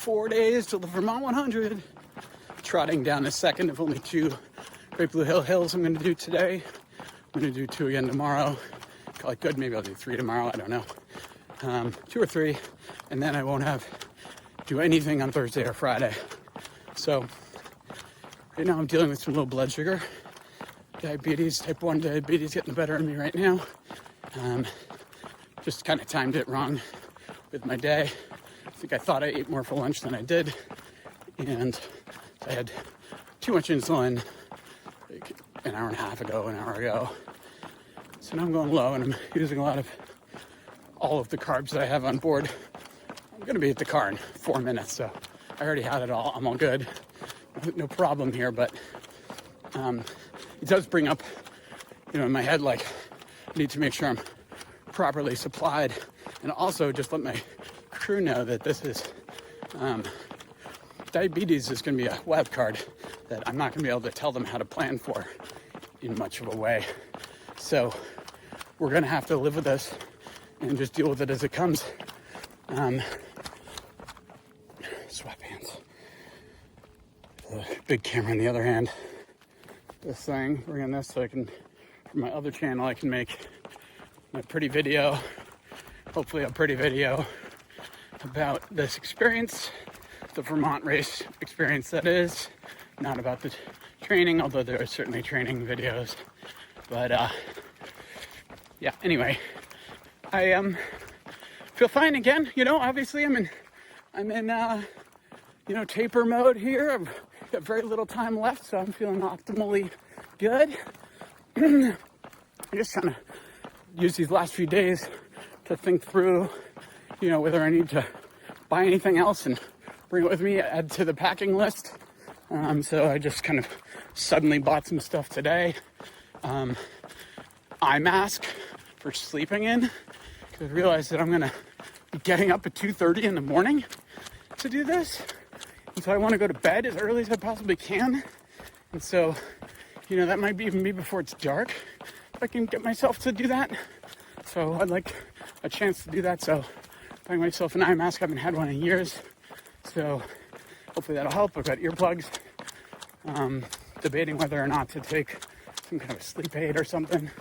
4 days till the Vermont 100. Trotting down a second of only 2 Great Blue Hill Hills I'm going to do today. I'm going to do 2 again tomorrow. Call it good. Maybe I'll do 3 tomorrow. I don't know. 2 or 3. And then I won't do anything on Thursday or Friday. So right now I'm dealing with some low blood sugar. Diabetes, type 1 diabetes getting the better of me right now. Just kind of timed it wrong with my day. I think I thought I ate more for lunch than I did. And I had too much insulin like an hour and a half ago, an hour ago. So now I'm going low and I'm using all of the carbs that I have on board. I'm going to be at the car in 4 minutes, so I already had it all. I'm all good. No problem here, but it does bring up, in my head, like, I need to make sure I'm properly supplied, and also just let my crew know that this is, diabetes is going to be a wild card that I'm not going to be able to tell them how to plan for in much of a way. So we're going to have to live with this and just deal with it as it comes. Sweatpants. The big camera in the other hand. This thing, bring on this so I can, for my other channel, I can make my pretty video, hopefully a pretty video about this experience, the Vermont race experience that is, not about the training, although there are certainly training videos. But yeah, anyway, I feel fine again. Obviously I'm in taper mode here. I've got very little time left, so I'm feeling optimally good. I just kind of use these last few days to think through, whether I need to buy anything else and bring it with me, add to the packing list. So I just kind of suddenly bought some stuff today. Eye mask for sleeping in, because I realized that I'm going to be getting up at 2:30 in the morning to do this. And so I want to go to bed as early as I possibly can. And so, that might even be before it's dark, if I can get myself to do that. So I'd like a chance to do that. So buying myself an eye mask. I haven't had one in years. So hopefully that'll help. I've got earplugs. Debating whether or not to take some kind of a sleep aid or something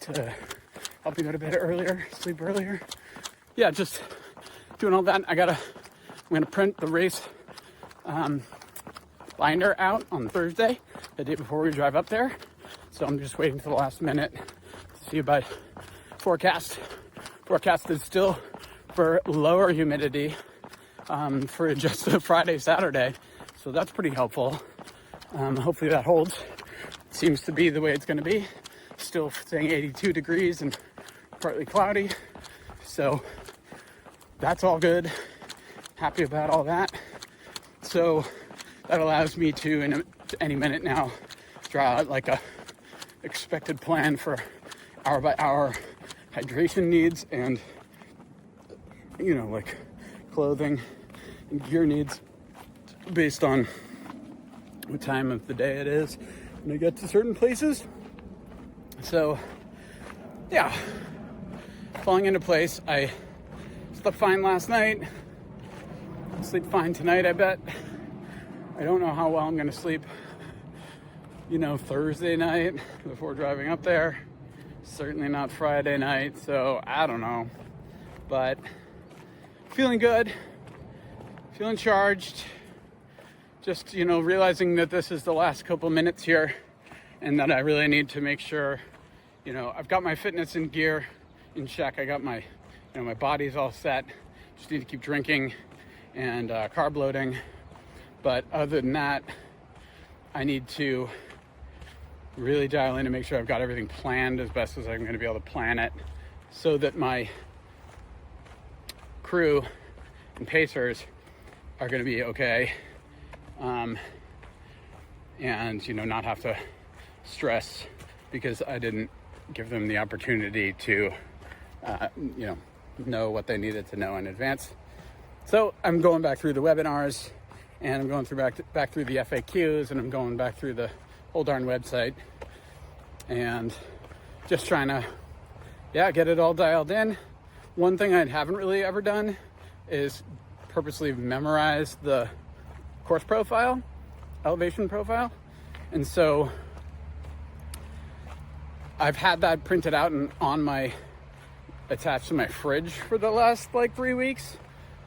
to help me go to bed earlier, sleep earlier. Yeah, just doing all that. I'm going to print the race binder out on Thursday, the day before we drive up there. So I'm just waiting for the last minute to see about forecast. Forecast is still for lower humidity for just the Friday, Saturday. So that's pretty helpful. Hopefully that holds. Seems to be the way it's going to be. Still saying 82 degrees and partly cloudy. So that's all good. Happy about all that. So that allows me to, any minute now, draw out like a expected plan for hour by hour hydration needs and, like clothing and gear needs based on what time of the day it is when I get to certain places. So, yeah, falling into place. I slept fine last night. Sleep fine tonight, I bet. I don't know how well I'm going to sleep, Thursday night before driving up there. Certainly not Friday night, so I don't know. But feeling good, feeling charged. Just, realizing that this is the last couple minutes here and that I really need to make sure, I've got my fitness in gear in check. I got my, my body's all set. Just need to keep drinking and carb loading. But other than that, I need to really dial in and make sure I've got everything planned as best as I'm going to be able to plan it so that my crew and pacers are going to be okay. And, not have to stress because I didn't give them the opportunity to, know what they needed to know in advance. So I'm going back through the webinars and I'm going back through the FAQs and I'm going back through the whole darn website and just trying to, get it all dialed in. One thing I haven't really ever done is purposely memorized the course profile, elevation profile. And so I've had that printed out and attached to my fridge for the last like 3 weeks,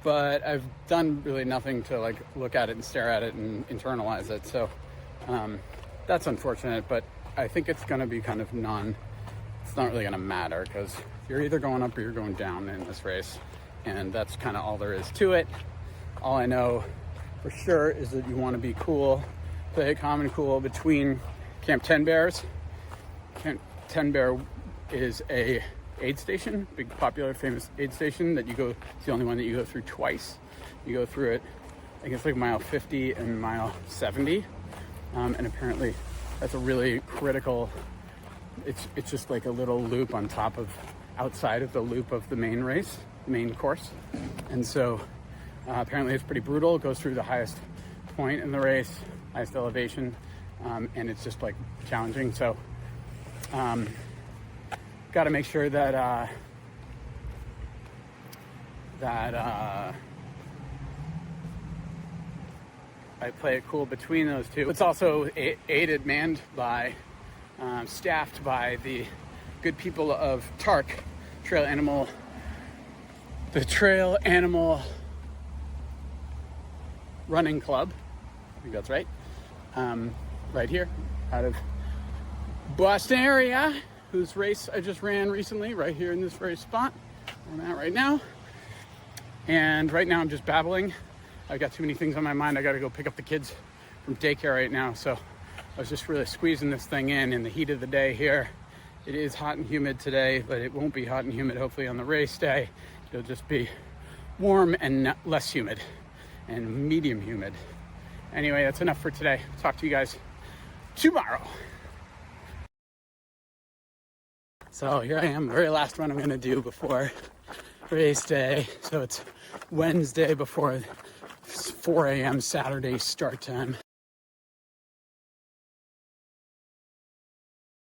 but I've done really nothing to like look at it and stare at it and internalize it. So that's unfortunate, but I think it's going to be kind of it's not really going to matter, because you're either going up or you're going down in this race. And that's kind of all there is to it. All I know for sure is that you want to be cool, play it calm and cool between Camp 10 Bears. Camp 10 Bear is a aid station, big popular famous aid station that it's the only one that you go through twice. You go through it, I guess, like mile 50 and mile 70. And apparently that's a really critical, it's just like a little loop on top of, outside of the loop of the main race, main course. And so apparently it's pretty brutal. It goes through the highest point in the race, highest elevation, and it's just like challenging. So got to make sure that I play it cool between those two. It's also aided, manned by, staffed by the good people of TARC, the Trail Animal Running Club. I think that's right. Right here, out of Boston area, whose race I just ran recently, right here in this very spot where I'm at right now. And right now I'm just babbling. I've got too many things on my mind. I got to go pick up the kids from daycare right now. So I was just really squeezing this thing in the heat of the day here. It is hot and humid today, but it won't be hot and humid hopefully on the race day. It'll just be warm and less humid and medium humid. Anyway, that's enough for today. Talk to you guys tomorrow. So here I am, the very last one I'm going to do before race day. So it's Wednesday before 4 a.m. Saturday start time.